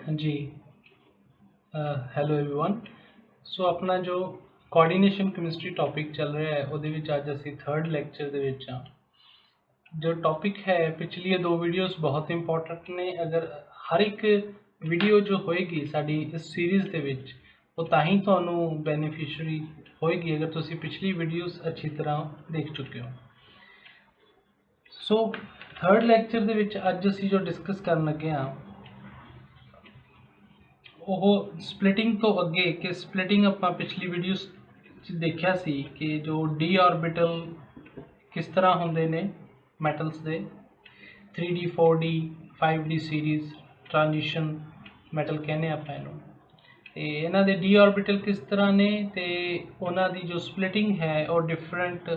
जी hello everyone. सो अपना जो coordination chemistry topic चल रहा है ਉਹਦੇ ਵਿੱਚ ਅੱਜ ਅਸੀਂ थर्ड ਲੈਕਚਰ ਦੇ ਵਿੱਚ ਆ। जो टॉपिक है पिछली दो वीडियोस बहुत इंपॉर्टेंट ने। अगर हर एक वीडियो जो होएगी साडी इस सीरीज़ ਦੇ ਵਿੱਚ ਉਹ ਤਾਂ ਹੀ ਤੁਹਾਨੂੰ ਬੈਨੀਫੀਸ਼ੀਅਰੀ ਹੋਏਗੀ अगर ਤੁਸੀਂ पिछली वीडियोस अच्छी तरह देख चुके हो। सो थर्ड ਲੈਕਚਰ ਦੇ ਵਿੱਚ ਅੱਜ ਅਸੀਂ जो डिस्कस ਕਰਨ ਲੱਗੇ ਹਾਂ ਉਹ ਸਪਲਿਟਿੰਗ ਤੋਂ ਅੱਗੇ कि ਸਪਲਿਟਿੰਗ ਆਪਾਂ ਪਿਛਲੀ ਵੀਡੀਓਸ 'ਚ ਦੇਖਿਆ ਸੀ कि जो डी ऑर्बिटल किस तरह ਹੁੰਦੇ ਨੇ ਮੈਟਲਸ ਦੇ 3D 4D 5D series transition metal ਕਹਿੰਦੇ ਆਪਾਂ ਇਹਨੂੰ। ਤੇ ਇਹਨਾਂ ਦੇ डी ऑर्बिटल किस तरह ਨੇ ਤੇ ਉਹਨਾਂ ਦੀ जो ਸਪਲਿਟਿੰਗ ਹੈ ਉਹ ਡਿਫਰੈਂਟ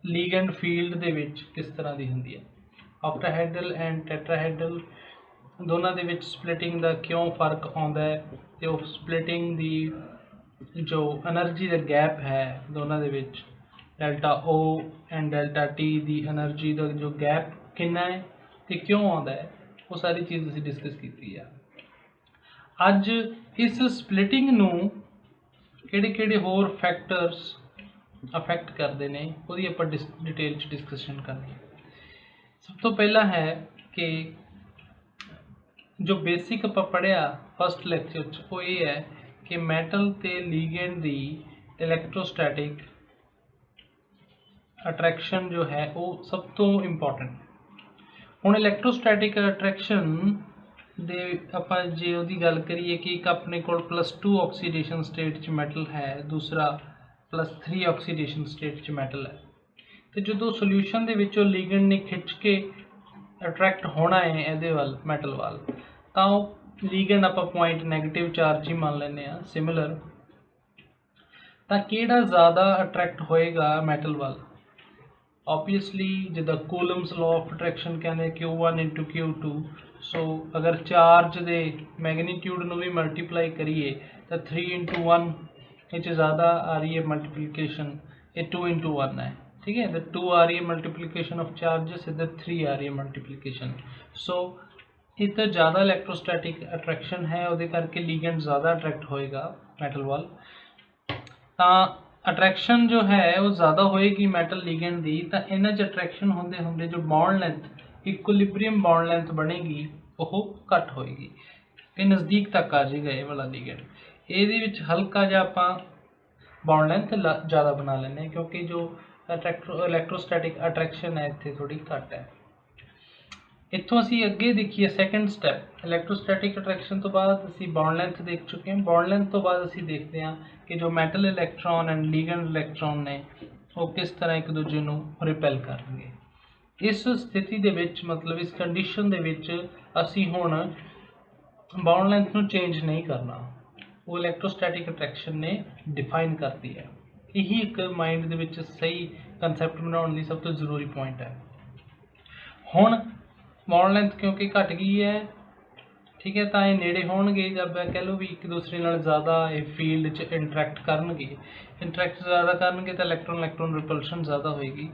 ਲੀਗੈਂਡ ਫੀਲਡ ਦੇ ਵਿੱਚ किस तरह ਦੀ ਹੁੰਦੀ ਹੈ। ऑक्टाहेड्रल एंड टेट्राहेड्रल दोनों ਦੇ ਵਿੱਚ ਸਪਲਿਟਿੰਗ ਦਾ ਕਿਉਂ ਫਰਕ ਆਉਂਦਾ ਹੈ ਤੇ ਉਹ ਸਪਲਿਟਿੰਗ ਦੀ जो एनर्जी ਦਾ ਗੈਪ ਹੈ ਦੋਨਾਂ ਦੇ ਵਿੱਚ delta O and delta T the energy ਦਾ जो गैप कितना है ਤੇ ਕਿਉਂ ਆਉਂਦਾ ਹੈ ਉਹ ਸਾਰੀ ਚੀਜ਼ ਅਸੀਂ ਡਿਸਕਸ ਕੀਤੀ ਆ। ਅੱਜ ਇਸ ਸਪਲਿਟਿੰਗ ਨੂੰ ਕਿਹੜੇ ਹੋਰ ਫੈਕਟਰਸ ਅਫੈਕਟ ਕਰਦੇ ਨੇ ਉਹਦੀ ਆਪਾਂ डिटेल ਚ डिस्कशन करनी है। सब तो पहला है कि जो बेसिक आप पढ़िया फस्ट लैक्चर वो ये है कि मैटल ते लीगेंड दी इलैक्ट्रोस्टैटिक अट्रैक्शन जो है वो सब तो इंपॉर्टेंट। हुण इलैक्ट्रोस्टैटिक अट्रैक्शन दे आपां जे उहदी गल करिए कि एक अपने कोल +2 ऑक्सीडेशन स्टेट च मैटल है, दूसरा +3 ऑक्सीडेशन स्टेट च मैटल है। तो जो सोल्यूशन दे विचों लीगेंड ने खिंच के अट्रैक्ट होना है ये वाल मैटल वाल तो लीगेंड आप पॉइंट नैगेटिव चार्ज ही मान लेने सिमिलर तो किहड़ा ज़्यादा अट्रैक्ट होएगा मैटल वाल। ऑब्वियसली जिदा कूलम्स लॉ ऑफ अट्रैक्शन कहने Q1 × Q2। सो अगर चार्ज दे मैगनीट्यूड नूं भी मल्टीप्लाई करिए तो 3 × 1 ये ज़्यादा आ रही है मल्टीप्लीकेशन, ये 2 × 1 है। ठीक है, इधर 2 आ रही है मल्टीप्लिकेशन ऑफ चार्जेस, इधर 3 आ रही है मल्टीप्लिकेशन। सो इधर ज़्यादा इलेक्ट्रोस्टैटिक अट्रैक्शन है वो करके लीगेंड ज़्यादा अट्रैक्ट होएगा मैटल वाल। तो अट्रैक्शन जो है वो ज़्यादा होएगी मैटल लीगेंड दी तो इन्हां च अट्रैक्शन होंदे होंदे जो bond length equilibrium bond length बनेगी वो घट होएगी कि नज़दीक तक आ जाएगा ये वाला लीगेंड। ये हल्का जिहा आपां बॉन्ड लेंथ ज़्यादा बना लें क्योंकि जो इलैक्ट्रोस्टैटिक अट्रैक्शन है इत्थे थोड़ी घट है। इत्थों असी अगे देखिए सैकेंड स्टैप इलैक्ट्रोस्टैटिक अट्रैक्शन तो बाद असी बॉन्ड लेंथ देख चुके हैं। बॉन्ड लेंथ तो बाद असी देखते हैं कि जो metal electron and ligand electron ने वो किस तरह एक दूजे नूं रिपेल करनगे। इस स्थिति दे विच मतलब इस कंडीशन दे विच असी हुण बॉन्ड लेंथ नूं चेंज नहीं करना, वो इलैक्ट्रोस्टैटिक अट्रैक्शन ने डिफाइन करती है। यही एक माइंड दे विच सही कंसैप्ट बनाने लई सब तो जरूरी पॉइंट है। हुण बॉन्ड लेंथ क्योंकि घट गई है, ठीक है, तो ये नेड़े होणगे जब कह लो भी एक दूसरे नाल ज़्यादा ये फील्ड च इंटरैक्ट करनगे, इंटरैक्ट ज़्यादा करनगे तो इलैक्ट्रॉन इलैक्ट्रॉन रिपल्शन ज़्यादा होएगी।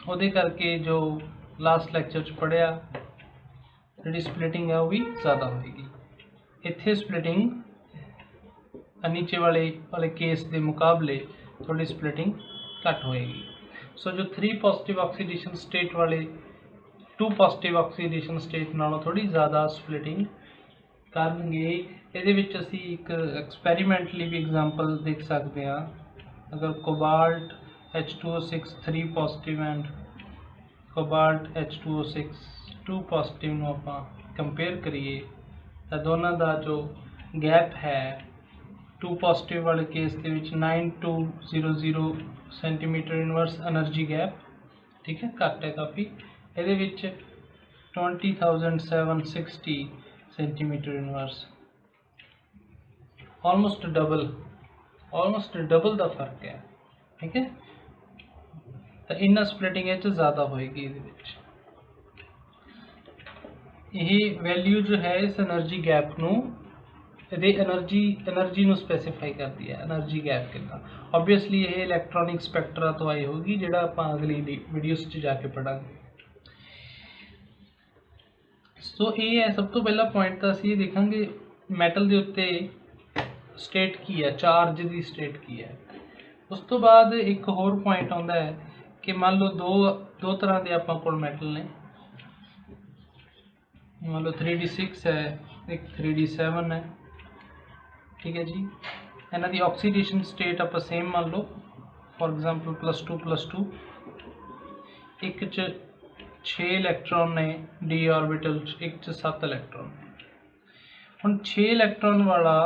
उहदे करके जो लास्ट लैक्चर च पढ़िया जिहड़ी स्प्लिटिंग है वो भी ज़्यादा होएगी। इत्थे स्प्लिटिंग नीचे वाले केस के मुकाबले थोड़ी स्प्लिटिंग घट होएगी। सो जो 3 पॉजिटिव ऑक्सीडेशन स्टेट वाले 2 पॉजिटिव ऑक्सीडेशन स्टेट नालों थोड़ी ज़्यादा स्प्लिटिंग करनगे। इहदे विच असी एक एक्सपैरीमेंटली भी एग्जाम्पल देख सकते हैं। अगर cobalt H2O6 3 positive and cobalt H2O6 2 positive नूं आपां कंपेयर करिए तो दोनों का जो गैप है 2 पॉजिटिव वाले केस के 9200 सेंटीमीटर इनवर्स एनर्जी गैप, ठीक है, घट है काफ़ी। ये 20,760 सेंटीमीटर इनवर्स, ऑलमोस्ट डबल का फर्क है। ठीक है, तो इन्ना स्प्लिटिंग ज़्यादा होएगी। यही वैल्यू जो है इस एनर्जी गैप नूं एनर्जी नूं स्पैसीफाई करती है। एनर्जी गैप कितना ऑब्वियसली ये इलैक्ट्रॉनिक स्पैक्ट्रा तो आई होगी जिहड़ा आपां अगली वीडियोस च जाके पढ़ांगे। ਸੋ ਇਹ ਹੈ ਸਭ ਤੋਂ ਪਹਿਲਾ ਪੁਆਇੰਟ। ਤਾਂ ਅਸੀਂ ਇਹ ਦੇਖਾਂਗੇ ਮੈਟਲ ਦੇ ਉੱਤੇ ਸਟੇਟ ਕੀ ਹੈ, ਚਾਰਜ ਦੀ ਸਟੇਟ ਕੀ ਹੈ। ਉਸ ਤੋਂ ਬਾਅਦ ਇੱਕ ਹੋਰ ਪੁਆਇੰਟ ਆਉਂਦਾ ਹੈ ਕਿ ਮੰਨ ਲਓ ਦੋ ਤਰ੍ਹਾਂ ਦੇ ਆਪਾਂ ਕੋਲ ਮੈਟਲ ਨੇ, ਮੰਨ ਲਓ 3d6 ਹੈ, ਇੱਕ 3d7 ਹੈ, ਠੀਕ ਹੈ ਜੀ। ਇਹਨਾਂ ਦੀ ਆਕਸੀਡੇਸ਼ਨ ਸਟੇਟ ਆਪਾਂ ਸੇਮ ਮੰਨ ਲਓ, ਫॉर एग्जांपल +2+2, ਇੱਕ 'ਚ 6 ਇਲੈਕਟ੍ਰੋਨ ਨੇ ਡੀ ਆਰਬਿਟਲ 'ਚ, ਇੱਕ 'ਚ 7 ਇਲੈਕਟ੍ਰੋਨ ਨੇ। ਹੁਣ 6 ਇਲੈਕਟ੍ਰੋਨ ਵਾਲਾ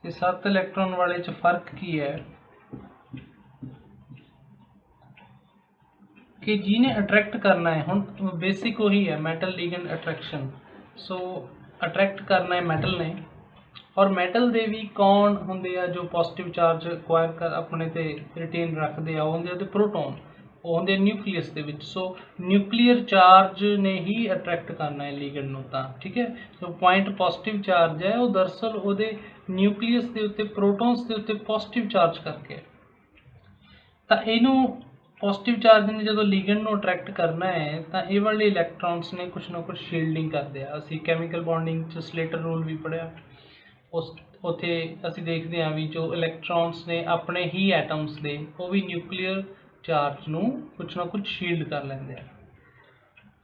ਤੇ 7 ਇਲੈਕਟ੍ਰੋਨ ਵਾਲੇ 'ਚ ਫਰਕ ਕੀ ਹੈ कि जिन्हें अट्रैक्ट करना है, हुण बेसिक वही है मैटल लीगेंड अट्रैक्शन। सो अट्रैक्ट करना है मैटल ने, और मैटल दे भी कौन होंदे आ जो पॉजिटिव चार्ज एक्वायर कर अपने ते रिटेन रखते आ, होंदे आ प्रोटोन, वो होंदे न्यूक्लियस दे विच। सो न्यूक्लियर चार्ज ने ही अट्रैक्ट करना है लीगेंड नूं तां, ठीक है। सो पॉइंट पॉजिटिव चार्ज है वो दरअसल उहदे न्यूक्लियस दे उत्ते प्रोटोन्स दे उत्ते पॉजिटिव चार्ज करके, तां इहनूं पॉजिटिव चार्ज ने जो लीगेंड नूं अट्रैक्ट करना है तो ये वाले इलैक्ट्रॉन्स ने कुछ ना कुछ शील्डिंग करते हैं। असी कैमिकल बॉन्डिंग च स्लेटर रूल भी पढ़िया, उस उत्थे असी देखते हैं भी जो इलैक्ट्रॉन्स ने अपने ही एटम्स दे वो भी न्यूक्लियर चार्ज नूं कुछ ना कुछ शील्ड कर लेंदे हैं,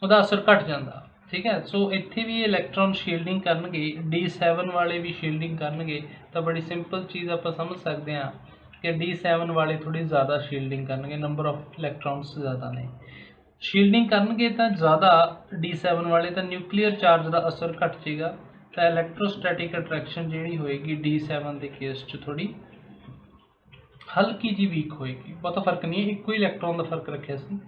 उहदा असर घट जाता, ठीक है। सो इत्थे भी इलैक्ट्रॉन शील्डिंग करनगे, D7 वाले भी शील्डिंग करनगे। तो बड़ी सिंपल चीज़ आप समझ सकते हैं कि D7 वाले थोड़ी ज़्यादा शील्डिंग करनगे, नंबर ऑफ इलैक्ट्रॉन्स ज़्यादा ने शील्डिंग करनगे तो ज़्यादा D7 वाले, तो न्यूक्लियर चार्ज का असर घट जाएगा, तो इलैक्ट्रोस्टैटिक अट्रैक्शन जी होएगी D7 के केस च थोड़ी हल्की जी वीक होएगी, बहुत फर्क नहीं है, एक ही इलैक्ट्रॉन का फर्क रखे सी,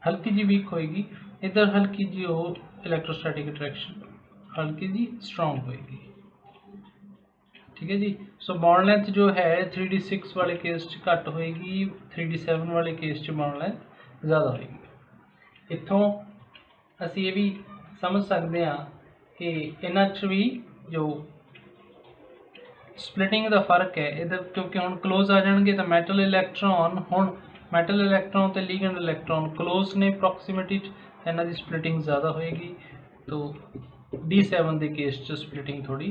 हल्की जी वीक होएगी। इधर हल्की जी वो इलैक्ट्रोस्टैटिक अट्रैक्शन हल्की जी स्ट्रॉन्ग होएगी, ठीक है जी। सो बॉन्ड लेंथ जो है 3d6 वाले केस च घट होएगी, 3d7 वाले केस च बॉन्ड लेंथ ज़्यादा होएगी। इत्थों असी ये भी समझ सकते हैं कि इन्हां च भी जो स्प्लिटिंग का फर्क है इधर, क्योंकि हुण क्लोज आ जाएंगे तो मैटल इलैक्ट्रॉन, हुण मैटल इलैक्ट्रॉन तो लीगेंड इलैक्ट्रॉन क्लोज ने प्रॉक्सिमिटी, इन्हां दी स्प्लिटिंग ज़्यादा होएगी। तो D7 के केस च स्प्लिटिंग थोड़ी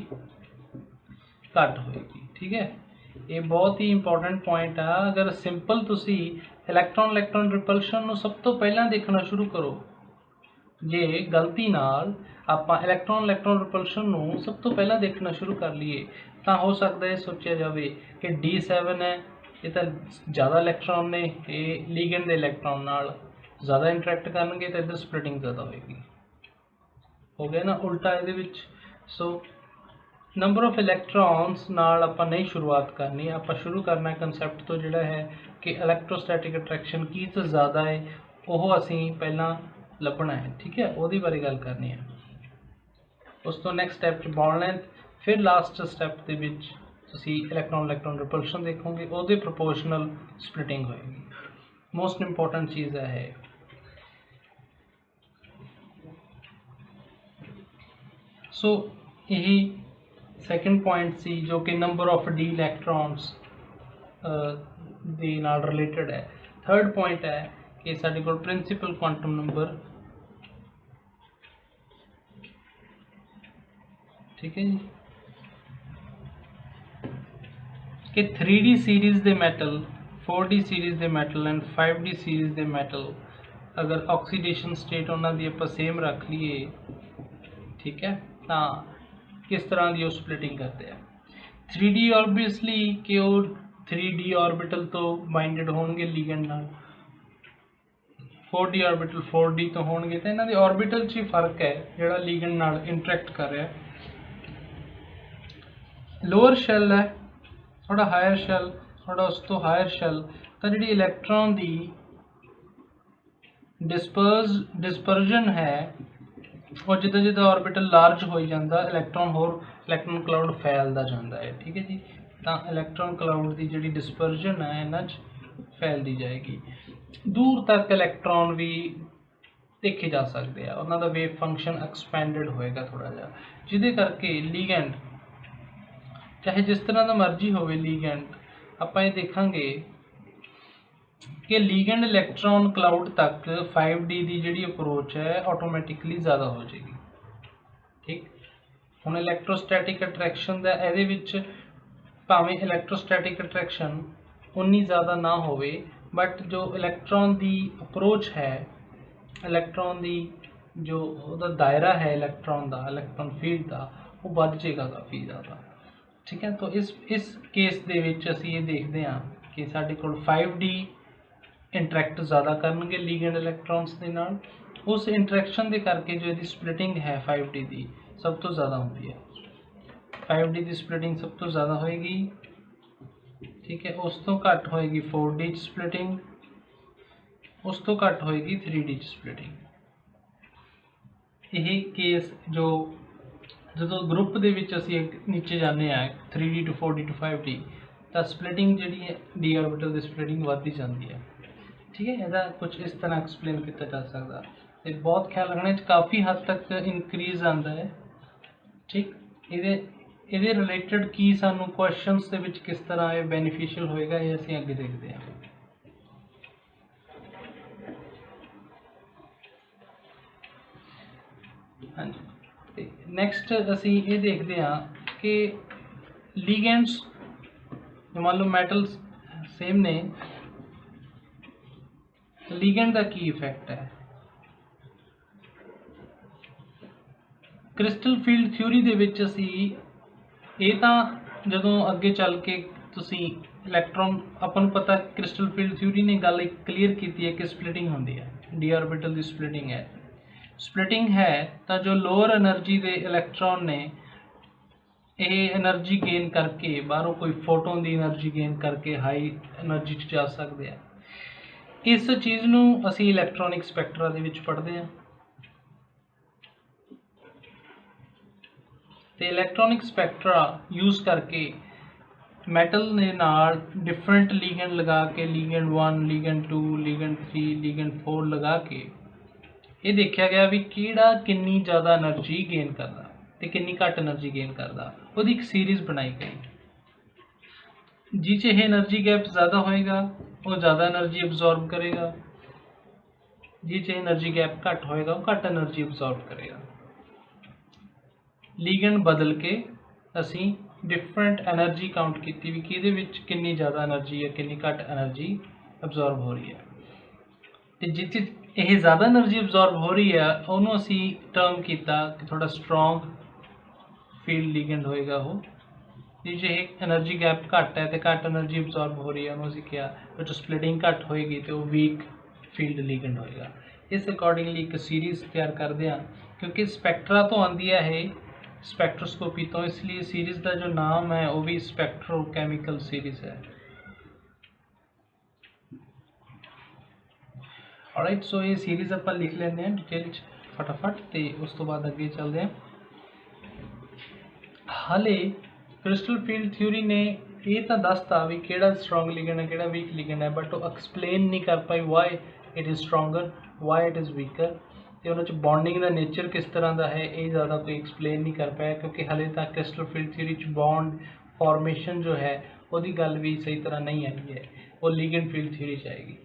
घट होएगी, ठीक है। ये बहुत ही इंपॉर्टेंट पॉइंट है। अगर सिंपल तुसी इलैक्ट्रॉन इलैक्ट्रॉन रिपल्शन नूं सब तो पहला देखना शुरू करो, जे गलती नाल आपां इलैक्ट्रॉन इलैक्ट्रॉन रिपल्शन नूं सब तो पहला देखना शुरू कर लीए तो हो सकता है सोचा जाए कि D7 है, ये तो ज़्यादा इलैक्ट्रॉन ने, ये लीगेंड दे इलैक्ट्रॉन नाल ज़्यादा इंटरैक्ट करनगे तो इधर स्प्लिटिंग ज़्यादा होएगी। हो गया ना उल्टा इहदे विच। सो नंबर ऑफ इलैक्ट्रॉन्स नाल आपां नहीं शुरुआत करनी, आपां शुरू करना कंसैप्ट तो जिहड़ा है कि इलैक्ट्रोस्टैटिक अट्रैक्शन की तो ज़्यादा है वो असी पहला लभना है, ठीक है, वो बारे गल करनी है। उस तो नैक्सट स्टैप बॉन्ड लेंथ, फिर लास्ट स्टैप के विच तुसी इलैक्ट्रॉन इलैक्ट्रॉन रिपल्शन देखोगे, वो प्रोपोर्शनल स्प्लिटिंग होएगी। मोस्ट इंपॉर्टेंट चीज़ है। सो यही सैकेंड पॉइंट सी जो कि नंबर ऑफ डी इलैक्ट्रॉन्स दे नाल रिलेटेड है। थर्ड पॉइंट है कि साडे कोल प्रिंसिपल क्वांटम नंबर, ठीक है जी, कि 3D series they metal, 4D series they metal and 5D series they metal अगर ऑक्सीडेशन स्टेट उन्हां दी आपां सेम रख लीए, ठीक है, तो किस तरह की स्प्लिटिंग करते हैं। 3D ऑब्वियसली कि वो 3D ऑर्बिटल तो बाइंडेड होंगे लीगेंड नाल, 4D ऑर्बिटल 4D तो होंगे, तो इन्हां दे ऑर्बिटल च ही फर्क है जिहड़ा लीगेंड नाल इंटरैक्ट कर रहा है। लोअर शैल है थोड़ा हायर शैल, थोड़ा उस तो हायर शैल, तो जी इलैक्ट्रॉन की डिस्पर्जन है और जिदा जिदा ऑर्बिटल लार्ज हो जाता इलैक्ट्रॉन होर इलैक्ट्रॉन क्लाउड फैलता जाता है, ठीक है जी। तो इलैक्ट्रॉन क्लाउड की जी डिस्पर्जन है इन्हां फैलती जाएगी, दूर तक इलैक्ट्रॉन भी देखे जा सकते हैं, उन्होंने वेव फंक्शन एक्सपैंडेड होएगा थोड़ा जहा, जिदे करके लीगेंड चाहे जिस तरह का मर्जी हो लीगेंड, आप ये देखांगे कि ਲੀਗੈਂਡ ਇਲੈਕਟ੍ਰੋਨ ਕਲਾउड तक 5D ਦੀ ਜਿਹੜੀ ਅਪਰੋਚ ਹੈ ਆਟੋਮੈਟਿਕਲੀ ਜ਼ਿਆਦਾ ਹੋ ਜਾਏਗੀ। ਠੀਕ, ਹੁਣ ਇਲੈਕਟ੍ਰੋਸਟੈਟਿਕ ਅਟਰੈਕਸ਼ਨ ਦਾ ਇਹਦੇ ਵਿੱਚ ਭਾਵੇਂ ਇਲੈਕਟ੍ਰੋਸਟੈਟਿਕ ਅਟਰੈਕਸ਼ਨ ਉਨੀ ਜ਼ਿਆਦਾ ਨਾ ਹੋਵੇ, ਬਟ ਜੋ ਇਲੈਕਟ੍ਰੋਨ ਦੀ ਅਪਰੋਚ ਹੈ, ਇਲੈਕਟ੍ਰੋਨ ਦੀ ਜੋ ਉਹਦਾ ਦਾਇਰਾ ਹੈ ਇਲੈਕਟ੍ਰੋਨ ਦਾ, ਇਲੈਕਟ੍ਰੋਨ ਫੀਲਡ ਦਾ, ਉਹ ਵੱਧ ਜਾਏਗਾ ਕਾਫੀ ਜ਼ਿਆਦਾ। ਠੀਕ ਹੈ, ਤਾਂ ਇਸ ਕੇਸ ਦੇ ਵਿੱਚ ਅਸੀਂ ਇਹ ਦੇਖਦੇ ਹਾਂ ਕਿ ਸਾਡੇ ਕੋਲ 5D ਇੰਟਰੈਕਟ ਜ਼ਿਆਦਾ ਕਰਨਗੇ ਲੀਗੈਂਡ ਇਲੈਕਟ੍ਰੋਨਸ ਦੇ ਨਾਲ। ਉਸ ਇੰਟਰੈਕਸ਼ਨ ਦੇ ਕਰਕੇ ਜੋ ਇਹਦੀ ਸਪਲਿਟਿੰਗ ਹੈ 5D ਦੀ ਸਭ ਤੋਂ ਜ਼ਿਆਦਾ ਹੁੰਦੀ ਹੈ। 5D ਦੀ ਸਪਲਿਟਿੰਗ ਸਭ ਤੋਂ ਜ਼ਿਆਦਾ ਹੋਏਗੀ। ਠੀਕ ਹੈ, ਉਸ ਤੋਂ ਘੱਟ ਹੋਏਗੀ 4D 'ਚ ਸਪਲਿਟਿੰਗ, ਉਸ ਤੋਂ ਘੱਟ ਹੋਏਗੀ 3D 'ਚ ਸਪਲਿਟਿੰਗ। ਇਹ ਕੇਸ ਜੋ ਜਦੋਂ ਗਰੁੱਪ ਦੇ ਵਿੱਚ ਅਸੀਂ ਨੀਚੇ ਜਾਂਦੇ ਹਾਂ 3D to 4D to 5D, ਤਾਂ ਸਪਲਿਟਿੰਗ ਜਿਹੜੀ ਹੈ ਡੀ ਆਰਬਿਟਲ ਦੀ ਸਪਲਿਟਿੰਗ ਵੱਧਦੀ ਜਾਂਦੀ ਹੈ। ਠੀਕ ਹੈ, ਇਹਦਾ ਕੁਝ ਇਸ ਤਰ੍ਹਾਂ ਐਕਸਪਲੇਨ ਕੀਤਾ ਜਾ ਸਕਦਾ ਤੇ ਬਹੁਤ ਖਿਆਲ ਰੱਖਣਾ, ਇਹ 'ਚ ਕਾਫੀ ਹੱਦ ਤੱਕ ਇਨਕਰੀਜ਼ ਆਉਂਦਾ ਹੈ। ਠੀਕ, ਇਹਦੇ ਰਿਲੇਟਡ ਕੀ ਸਾਨੂੰ ਕੁਐਸਚਨਸ ਦੇ ਵਿੱਚ ਕਿਸ ਤਰ੍ਹਾਂ ਇਹ ਬੈਨੀਫੀਸ਼ੀਅਲ ਹੋਏਗਾ, ਇਹ ਅਸੀਂ ਅੱਗੇ ਦੇਖਦੇ ਹਾਂ। ਹਾਂਜੀ, ਤੇ ਨੈਕਸਟ ਅਸੀਂ ਇਹ ਦੇਖਦੇ ਹਾਂ ਕਿ ਲੀਗੈਂਡਸ ਮੰਨ ਲਓ ਮੈਟਲਸ ਸੇਮ ਨੇ, ਲੀਗੈਂਡ ਦਾ ਕੀ ਇਫੈਕਟ ਹੈ। ਕ੍ਰਿਸਟਲ ਫੀਲਡ ਥਿਊਰੀ ਦੇ ਵਿੱਚ ਅਸੀਂ ਇਹ ਤਾਂ ਜਦੋਂ ਅੱਗੇ ਚੱਲ ਕੇ ਤੁਸੀਂ ਇਲੈਕਟ੍ਰੋਨ, ਆਪਾਂ ਨੂੰ ਪਤਾ ਕ੍ਰਿਸਟਲ ਫੀਲਡ ਥਿਊਰੀ ਨੇ ਗੱਲ ਇੱਕ ਕਲੀਅਰ ਕੀਤੀ ਹੈ ਕਿ ਸਪਲਿਟਿੰਗ ਹੁੰਦੀ ਹੈ, ਡੀ ਆਰਬਿਟਲ ਦੀ ਸਪਲਿਟਿੰਗ ਹੈ। ਸਪਲਿਟਿੰਗ ਹੈ ਤਾਂ ਜੋ ਲੋਅਰ એનર્ਜੀ ਦੇ ਇਲੈਕਟ੍ਰੋਨ ਨੇ ਇਹ એનર્ਜੀ ਗੇਨ ਕਰਕੇ, ਬਾਹਰੋਂ ਕੋਈ ਫੋਟੋਨ ਦੀ એનર્ਜੀ ਗੇਨ ਕਰਕੇ ਹਾਈ એનર્ਜੀ 'ਚ ਜਾ ਸਕਦੇ ਆ। ਇਸ ਚੀਜ਼ ਨੂੰ ਅਸੀਂ ਇਲੈਕਟ੍ਰੋਨਿਕ ਸਪੈਕਟਰਾ ਦੇ ਵਿੱਚ ਪੜ੍ਹਦੇ ਹਾਂ। ਤੇ ਇਲੈਕਟ੍ਰੋਨਿਕ ਸਪੈਕਟਰਾ ਯੂਜ਼ ਕਰਕੇ ਮੈਟਲ ਦੇ ਨਾਲ ਡਿਫਰੈਂਟ ਲੀਗੈਂਡ ਲਗਾ ਕੇ, ਲੀਗੈਂਡ 1, ਲੀਗੈਂਡ 2, ਲੀਗੈਂਡ 3, ਲੀਗੈਂਡ 4 ਲਗਾ ਕੇ ਇਹ ਦੇਖਿਆ ਗਿਆ ਵੀ ਕਿਹੜਾ ਕਿੰਨੀ ਜ਼ਿਆਦਾ એનર્ਜੀ ਗੇਨ ਕਰਦਾ ਤੇ ਕਿੰਨੀ ਘੱਟ એનર્ਜੀ ਗੇਨ ਕਰਦਾ। ਉਹਦੀ ਇੱਕ ਸੀਰੀਜ਼ ਬਣਾਈ ਗਈ, ਜਿਹ 'ਚ ਇਹ એનર્ਜੀ ਗੈਪ ਜ਼ਿਆਦਾ ਹੋਏਗਾ ਉਹ ਜ਼ਿਆਦਾ એનર્ਜੀ ਅਬਜ਼ੌਰਬ ਕਰੇਗਾ, ਜਿਹ 'ਚ એનર્ਜੀ ਗੈਪ ਘੱਟ ਹੋਏਗਾ ਉਹ ਘੱਟ એનર્ਜੀ ਅਬਜ਼ੌਰਬ ਕਰੇਗਾ। ਲੀਗੈਂਡ ਬਦਲ ਕੇ ਅਸੀਂ ਡਿਫਰੈਂਟ એનર્ਜੀ ਕਾਊਂਟ ਕੀਤੀ ਵੀ ਕਿਹਦੇ ਵਿੱਚ ਕਿੰਨੀ ਜ਼ਿਆਦਾ એનર્ਜੀ ਹੈ, ਕਿੰਨੀ ਘੱਟ એનર્ਜੀ ਅਬਜ਼ੌਰਬ ਹੋ ਰਹੀ ਹੈ। ਤੇ ਜਿਹ 'ਚ ਇਹ ਜ਼ਿਆਦਾ એનર્ਜੀ ਅਬਜ਼ੌਰਬ ਹੋ ਰਹੀ ਹੈ ਉਹਨੂੰ ਅਸੀਂ ਟਰਮ ਕੀਤਾ ਕਿ ਥੋੜਾ ਸਟਰੋਂਗ ਫੀਲਡ ਲੀਗੈਂਡ ਹੋਏਗਾ ਉਹ। ਜਿਹ 'ਚ ਇਹ એનર્ਜੀ ਗੈਪ ਘੱਟ ਹੈ ਤੇ ਘੱਟ એનર્ਜੀ ਅਬਜ਼ੌਰਬ ਹੋ ਰਹੀ ਹੈ ਉਹਨੂੰ ਅਸੀਂ ਕਿਹਾ ਉਹ 'ਚ ਸਪਲਿਟਿੰਗ ਘੱਟ ਹੋਏਗੀ ਤੇ ਉਹ ਵੀਕ ਫੀਲਡ ਲੀਗੈਂਡ ਹੋਏਗਾ। ਇਸ ਅਕੋਰਡਿੰਗਲੀ ਇੱਕ ਸੀਰੀਜ਼ ਤਿਆਰ ਕਰਦੇ ਹਾਂ, ਕਿਉਂਕਿ ਸਪੈਕਟਰਾ ਤੋਂ ਆਉਂਦੀ ਹੈ ਇਹ, स्पेक्ट्रोस्कोपी तो, इसलिए सीरीज का जो नाम है वो भी स्पेक्ट्रोकेमिकल सीरीज है। ऑलराइट, सो ये सीरीज आप लिख लेंगे डिटेल फटाफट तो उस तो बाद अगे चलते हैं। हाले क्रिस्टल फील्ड थ्योरी ने ये तो दसता भी केड़ा स्ट्रोंग लीगेंड है केड़ा वीक लीगेंड है, बट वो एक्सप्लेन नहीं कर पाई why it is stronger why it is weaker. तो उन्होंने बॉन्डिंग का नेचर किस तरह का है ये ज़्यादा कोई एक्सप्लेन नहीं कर पाया, क्योंकि हाले तक crystal field theory bond formation जो है वो गल भी सही तरह नहीं आई है, वो लीगेंड फील्ड थ्योरी च आएगी।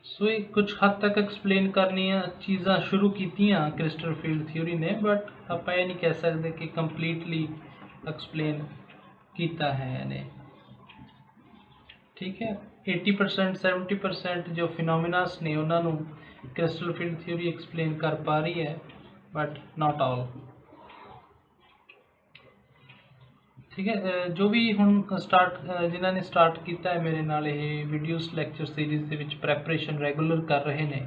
सो ये कुछ हद तक एक्सप्लेन करनी चीज़ां शुरू कीतियां क्रिस्टल फील्ड थ्योरी ने, बट आप ये नहीं कह सकते कि कंप्लीटली एक्सप्लेन किया है इन्हें। ठीक है, 80% 70% जो फिनोमिनास ने उन्होंने क्रिस्टल फील्ड थ्योरी एक्सप्लेन कर पा रही है, बट नॉट ऑल। ठीक है, जो भी हुण स्टार्ट जिन्होंने स्टार्ट किया है मेरे नाल ये वीडियोस लैक्चर सीरीज़ के विच प्रैपरेशन रेगुलर कर रहे हैं,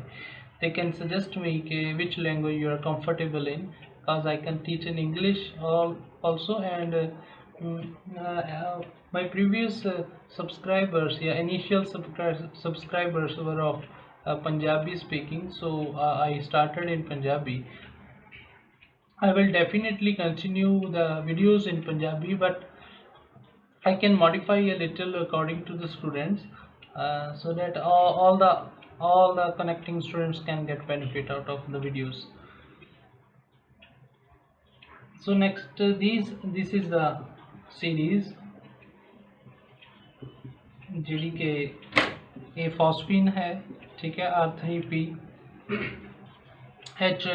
दे कैन सजेस्ट मी कि which language you are comfortable in, because I can teach in English also and my previous subscribers या initial subscribers were of Punjabi speaking, so I started in Punjabi. I will definitely continue the videos in Punjabi, but I can modify a little according to the students, so that all the connecting students can get benefit out of the videos. So next this is the series ਜਿਹੜੀ कि ये phosphine है, ठीक है, R3P H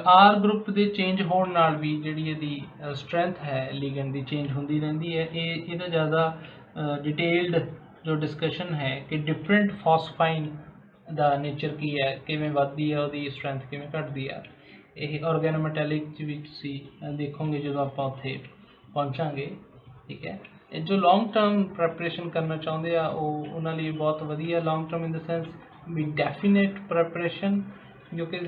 are group के change होने नाल भी जिहड़ी इहदी स्ट्रेंथ है लीगेंड की चेंज होंदी रहिंदी है। ये ज़्यादा डिटेल्ड जो डिस्कशन है कि डिफरेंट फॉस्फाइन दा नेचर की है, किवें वधदी है, उसदी स्ट्रेंथ किवें घटदी है। ये ऑर्गेनोमैटेलिक भी तुसीं देखोगे जो आप उत्थे पहुँचांगे, ठीक है। जो लॉन्ग टर्म प्रैपरेशन करना चाहते हैं उन्होंने लिए बहुत वधिया, long term in the sense भी डेफिनेट प्रैपरेशन जो कि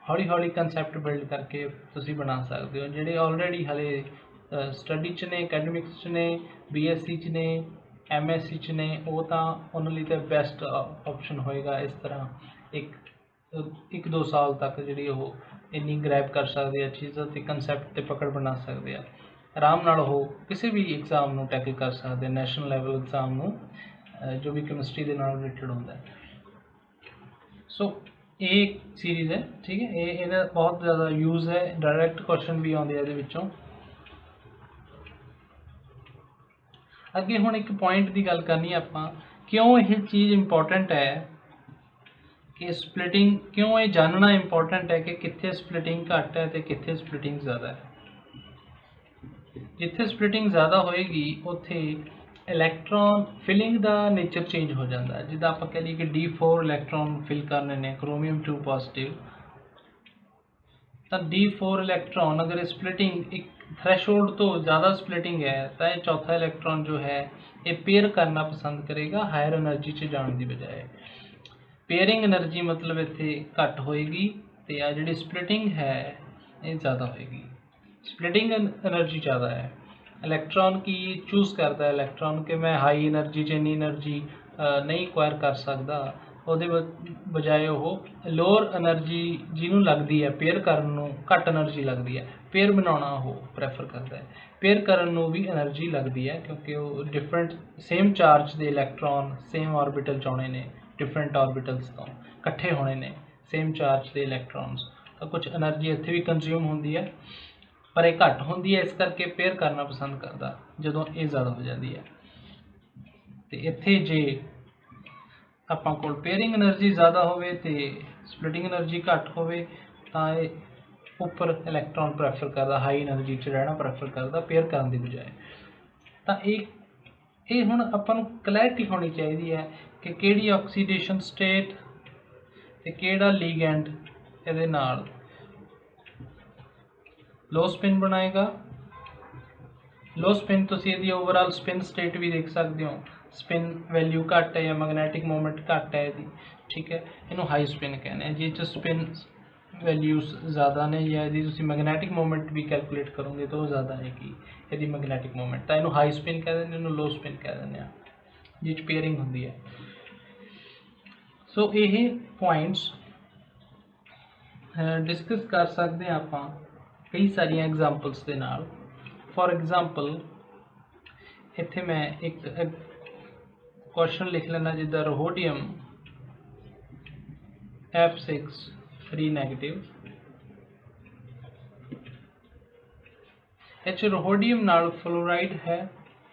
हौली हौली कंसैप्ट बिल्ड करके तुसी बना सकते हो। ਜਿਹੜੇ ऑलरेडी हले स्टडी च ने, अकैडमिक्स च ने, BSc च ने, MSc च ने, वो तो उन्होंने लिए बेस्ट ऑप्शन होएगा। इस तरह एक दो साल तक जी वो इन्नी ग्रैब कर सकते हैं चीज़ों ते कंसैप्ट ते पकड़ बना सकते हैं, आराम नाल हो किसी भी एग्जाम नूं टैकल कर सकते हैं, नैशनल लैवल एग्जाम नूं जो भी केमिस्ट्री के नाल रिलेटेड होंदा है। सो ये एक सीरीज़ है, ठीक है। ये बहुत ज़्यादा यूज़ है, डायरैक्ट क्वेश्चन भी आउंदे इहदे विचों। अगे हुण एक पॉइंट की गल करनी आपां, क्यों यह चीज़ इंपॉर्टेंट है कि स्प्लिटिंग, क्यों ये जानना इंपॉर्टेंट है कि कित्थे स्प्लिटिंग घट है तो कित्थे स्प्लिटिंग ज़्यादा है। जिथे स्प्लिटिंग ज़्यादा होएगी उत्थे इलैक्ट्रॉन फिलिंग का नेचर चेंज हो जाता है। जिदा आप कह लीए कि D4 इलैक्ट्रॉन फिल करने ने क्रोमियम 2 पॉजिटिव, तो D4 इलैक्ट्रॉन अगर स्प्लिटिंग एक थ्रैशोल्ड तो ज़्यादा स्प्लिटिंग है तो यह चौथा इलैक्ट्रॉन जो है ये पेयर करना पसंद करेगा हायर एनर्जी से जाने की बजाय। पेयरिंग एनर्जी मतलब इत्थे घट होएगी तो आ जी स्प्लिटिंग है ये ज़्यादा होएगी। स्प्लिटिंग एनर्जी ज़्यादा है, इलैक्ट्रॉन की चूज़ करता है इलैक्ट्रॉन कि मैं हाई एनर्जी च इन्नी एनर्जी नहीं एक्वायर कर सकता, ਉਹਦੇ बजाय वो लोअर एनर्जी जिन्हों लगती है पेयर करन नूं घट एनर्जी लगती है, पेयर बनाना वो प्रैफर करता है। पेयर करन नूं भी एनर्जी लगती है क्योंकि वो डिफरेंट सेम चार्ज के इलैक्ट्रॉन सेम ऑर्बिटल च आने ने, डिफरेंट ऑर्बिटल्स तो इकट्ठे होने ने सेम चार्ज के इलैक्ट्रॉन्स, तो कुछ एनर्जी इत्थे भी कंज्यूम होंदी है पर यह घट होंदी है, इस करके पेयर करना पसंद करता जो ये ज़्यादा हो जाती है। तो इत्थे जे आपां कोल पेयरिंग एनर्जी ज़्यादा होवे ते स्प्लिटिंग एनर्जी घट होवे तां ये उपर इलैक्ट्रॉन प्रैफर करता, हाई एनर्जी च रहना प्रैफर करता पेयर करने की बजाय। तो ये हुण आपां नूं क्लैरिटी होनी चाहिए है कि किहड़ी ऑक्सीडेशन स्टेट ते किहड़ा लीगेंड इहदे नाल लो स्पिन बनाएगा। लो स्पिन तुसीं इहदी ओवरऑल स्पिन स्टेट भी देख सकते हो, स्पिन वैल्यू घट है या मैगनैटिक मोमेंट घट है यदि, ठीक है, इनू हाई स्पिन कहने हैं। जी स्पिन वैल्यूज ज़्यादा ने या यदि तुसीं मैगनैटिक मोमेंट भी कैलकुलेट करोगे तो ज़्यादा है कि यदि मैगनैटिक मोमेंट, तो इनू हाई स्पिन कह दें, इनू लो स्पिन कह दें जी पेयरिंग होंदी है। सो ये पॉइंट्स डिस्कस कर सकते हैं आपां कई सारिया एग्जाम्पल्स के नाल। फॉर एग्जाम्पल इत्थे मैं एक क्वेश्चन लिख लेना जिदा रोहोडियम F6 फ्री नैगेटिव, इस रोहोडियम नाल फ्लोराइड है।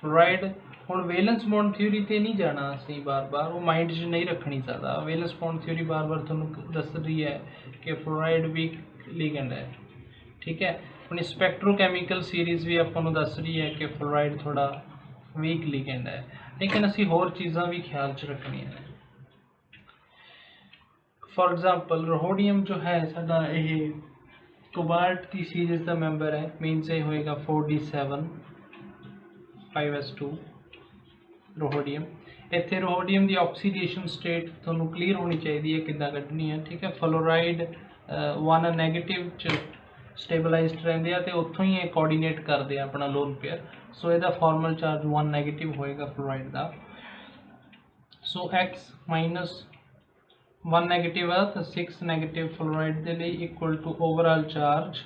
फ्लोराइड हुण वेलेंस बॉन्ड थ्योरी ते नहीं जाना असीं बार बार, वो माइंड च नहीं रखनी ज़्यादा। वेलेंस बॉन्ड थ्योरी बार बार तुहानूं दस रही है कि फ्लोराइड वीक लीगेंड है, ठीक है। अपनी स्पैक्ट्रोकैमिकल सीरीज़ भी आपको दस रही है कि फ्लोराइड थोड़ा वीक लीगेंड है, लेकिन असी होर चीज़ां भी ख्याल च रखनियां ने। फॉर एग्जाम्पल रोहोडियम जो है साडा ये कोबाल्ट की सीरीज़ का मैंबर है, मीनस ये होएगा 4d7 5s2 रोहोडियम। इत्थे रोहोडियम की ऑक्सीडेशन स्टेट तुहानूं क्लीयर होनी चाहिए है किद्दां कड्ढनी है, ठीक है। फ्लोराइड 1 नैगेटिव च स्टेबलाइज्ड रहते हैं तो उत्थों ही कोऑर्डिनेट करते हैं अपना लोन पेयर। सो इसका फॉर्मल चार्ज 1 नैगेटिव होएगा फ्लोराइड का। सो x माइनस 1 नैगेटिव है तो 6 नैगेटिव फ्लोराइड के लिए इक्वल टू ओवरऑल चार्ज,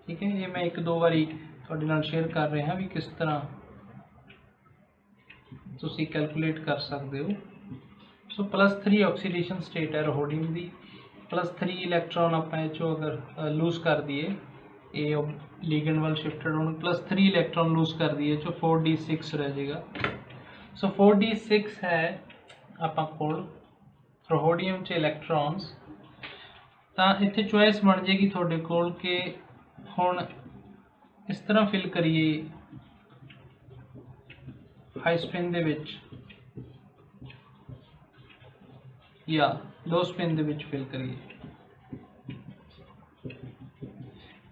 ठीक है। ये मैं एक दो बारी तुहाडे नाल शेयर कर रहा भी किस तरह तुसी कैलकुलेट कर सकते हो। सो +3 ऑक्सीडेशन स्टेट है रोहोडियम की, +3 इलैक्ट्रॉन आप अगर लूज कर दिए ये लीगेंड वाल शिफ्टेड होने, +3 इलैक्ट्रॉन लूज कर दिए जो 4d6 रह जाएगा। सो 4d6 है ਆਪਾਂ ਕੋਲ ਰੋਡੀਅਮ 'ਚ ਇਲੈਕਟ੍ਰॉन्स। ਤਾਂ ਇੱਥੇ ਚੋਇਸ ਬਣ ਜਾਏਗੀ ਤੁਹਾਡੇ ਕੋਲ ਕਿ ਹੁਣ इस तरह फिल करिए हाई स्पिन दे विच या लो स्पिन दे विच फिल करिए।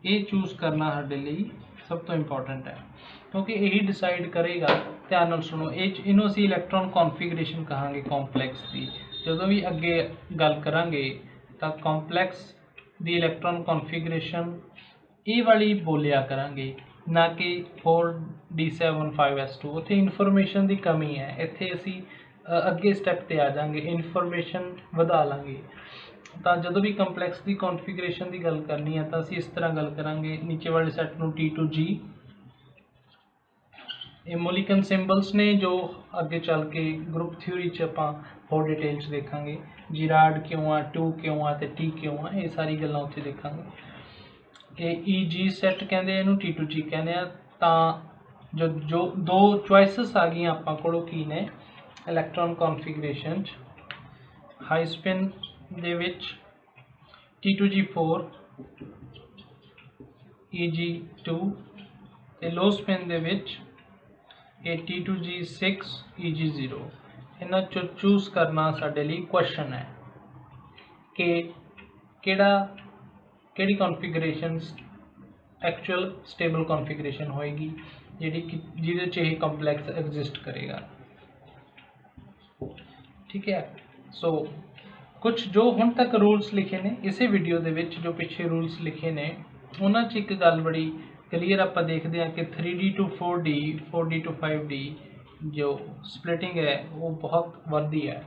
ये चूज करना हमारे लिए सब तो इंपॉर्टेंट है क्योंकि यही डिसाइड करेगा। ध्यान नाल सुनो, इनू असी इलैक्ट्रॉन कॉन्फिगरेशन कहांगे कॉम्पलैक्स की। जो भी अगे गल करांगे तो कॉम्पलैक्स दी इलैक्ट्रॉन कॉन्फिगरेशन ये वाली बोलिया करांगे, ना कि 4d75s2। उत्थे इनफॉर्मेशन की कमी है, इत्थे असी अगे स्टैप ते आ जाएंगे, इनफॉर्मेशन वधा लांगे। तो जो भी कंपलैक्स की कॉन्फिगरेशन की गल करनी है तो असी इस तरह गल करांगे। नीचे वाले सैट नूं T2G, ये मोलिकन सिंबल्स ने जो अगे चल के ग्रुप थ्योरी च आपां होर डिटेल च देखांगे। जिराड क्यों आ, 2 क्यों आ ते T क्यों आ, ये सारी गल्लां उत्थे देखांगे। EG सैट कहते हैं, T2G कहते हैं। तो जो दो चॉइसिस आ गई आपां कोलों की ने इलैक्ट्रॉन कॉन्फिगरेशन हाई स्पिन दे विच T2G4 EG2 ते लो स्पिन दे विच T2G6 EG0। इन्हां चों चूज करना साडे लई क्वेश्चन है कि किहड़ी कॉन्फिगरेशन एक्चुअल स्टेबल कॉन्फिगरेशन होएगी जिहदे च यह कंपलैक्स एग्जिस्ट करेगा। ठीक है। सो कुछ जो हुण तक रूल्स लिखे ने इसे वीडियो दे विच, जो पिछे रूल्स लिखे ने उन्हां च एक गल बड़ी क्लीयर आपां देखदे हां कि 3D to 4D 4D to 5D जो स्प्लिटिंग है वो बहुत वधदी है।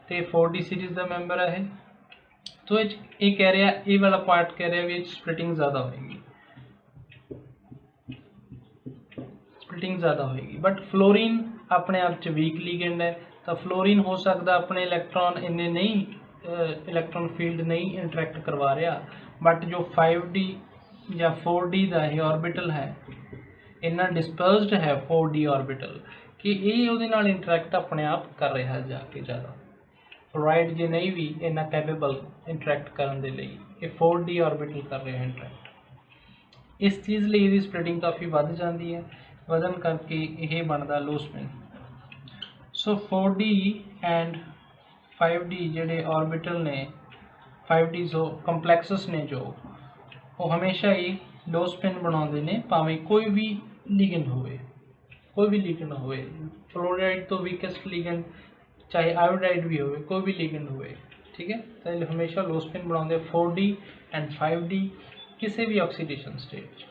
तो 4D सीरीज़ का मैंबर है। तो ये कह रहा, ये वाला पार्ट कह रहा भी स्प्लिटिंग ज़्यादा होएगी, स्प्लिटिंग ज़्यादा होएगी। बट फ्लोरीन अपने आप च वीक लिगेंड है, तो फ्लोरीन हो सकता अपने इलैक्ट्रॉन इन्ने नहीं इलैक्ट्रॉन फील्ड नहीं इंटरैक्ट करवा रहा। बट जो 5D या 4D का ये ऑर्बिटल है इन्ना डिस्पर्स्ड है 4D ऑर्बिटल कि ये उहदे नाल इंटरैक्ट अपने आप कर रहा है जाके ज़्यादा। राइट जे नहीं भी इन्ना कैपेबल इंटरैक्ट करने के लिए ये 4D ऑर्बिटल कर रहे हैं इंटरैक्ट। इस चीज़ लिए इसकी स्प्लिटिंग काफ़ी बढ़ जाती है, वजन करके यह बनता लो spin. So 4D and 5D जेडे ऑर्बिटल ने 5D जो कंपलैक्सेस ने जो वो हमेशा ही लो स्पिन बनाते हैं, भावें कोई भी लिगेंड होवे, कोई भी लिगेंड होवे। फ्लोराइड तो वीकेस्ट लिगेंड, चाहे आयोडाइड भी होवे, कोई भी लिगेंड होवे। ठीक है। तो हमेशा लो स्पिन बनाते 4D एंड 5D किसी भी ऑक्सीडेशन स्टेट।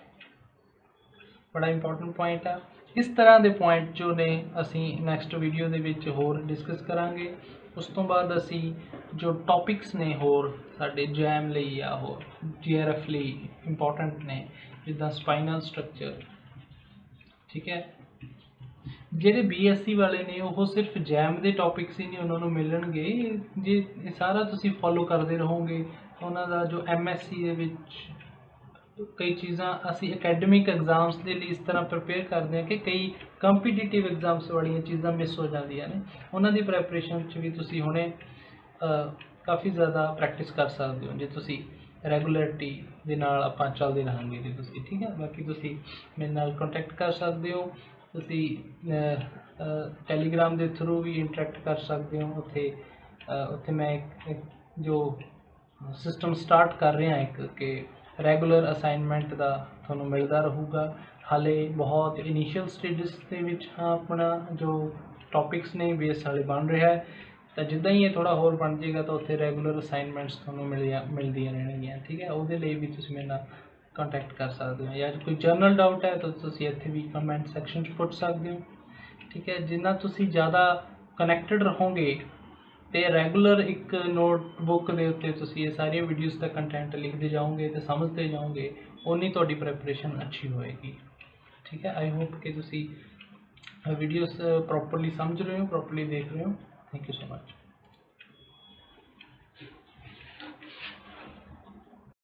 बड़ा इंपॉर्टेंट पॉइंट है। इस तरह के पॉइंट जो ने असी नैक्सट वीडियो के विच होर डिस्कस करांगे। उस तो बाद असी जो टॉपिक्स ने होर साडे जैम लई या होर GRF लई इंपॉर्टेंट ने, जिद्दां स्पाइनल स्ट्रक्चर। ठीक है। ਜਿਹੜੇ BSc वाले ने वो सिर्फ जैम के टॉपिक्स ही नहीं उन्होंने मिलणगे। जे सारा तुसी फॉलो करते रहोगे उन्होंने जो MSc ਦੇ ਵਿੱਚ कई चीज़ां असी अकैडमिक एग्जाम्स के लिए इस तरह प्रिपेयर करते हैं कि कई कंपीटीटिव एग्जाम्स वाली चीज़ां मिस हो जांदियां ने। उन्हां दी प्रैपरेशन च भी तुसी हुणे काफ़ी ज़्यादा प्रैक्टिस कर सकते हो जे तुसी रैगूलरिटी दे नाल आपां चलदे रहांगे जे तुसी। ठीक है। बाकी तुसी मेरे नाल कॉन्टैक्ट कर सकते हो, तुसी टैलीग्राम के थ्रू भी इंटरैक्ट कर सकते हो। उत्थे मैं एक जो सिस्टम स्टार्ट कर रहा एक कि रैगूलर असाइनमेंट का थोड़ा मिलता रहूगा। हाले बहुत इनिशियल स्टेजिस के विच हाँ, अपना जो टॉपिक्स ने बेस हाले बन रहा है। तो जिद्दां ही ये थोड़ा होर बन जाएगा तो उत्थे रैगूलर असाइनमेंट्स थोड़ा मिलदियां रहणगियां। ठीक है। उहदे लई भी तुसीं मेरे नाल कॉन्टैक्ट कर सकते हो, या कोई जनरल डाउट है तो तुसीं इत्थे भी कमेंट सैक्शन पुट सकते हो। ठीक है। जिन्ना तुसीं ज़्यादा कनैक्टेड रहोगे तो रैगूलर एक नोटबुक के उत्ते तुसीं ये सारी वीडियोज़ का कंटेंट लिखते जाओगे तो समझते जाओगे, उन्नी तुहाडी प्रैपरेशन अच्छी होएगी। ठीक है। आई होप कि तुसीं वीडियोज़ प्रॉपरली समझ रहे हो, प्रॉपरली देख रहे हो। Thank you so much.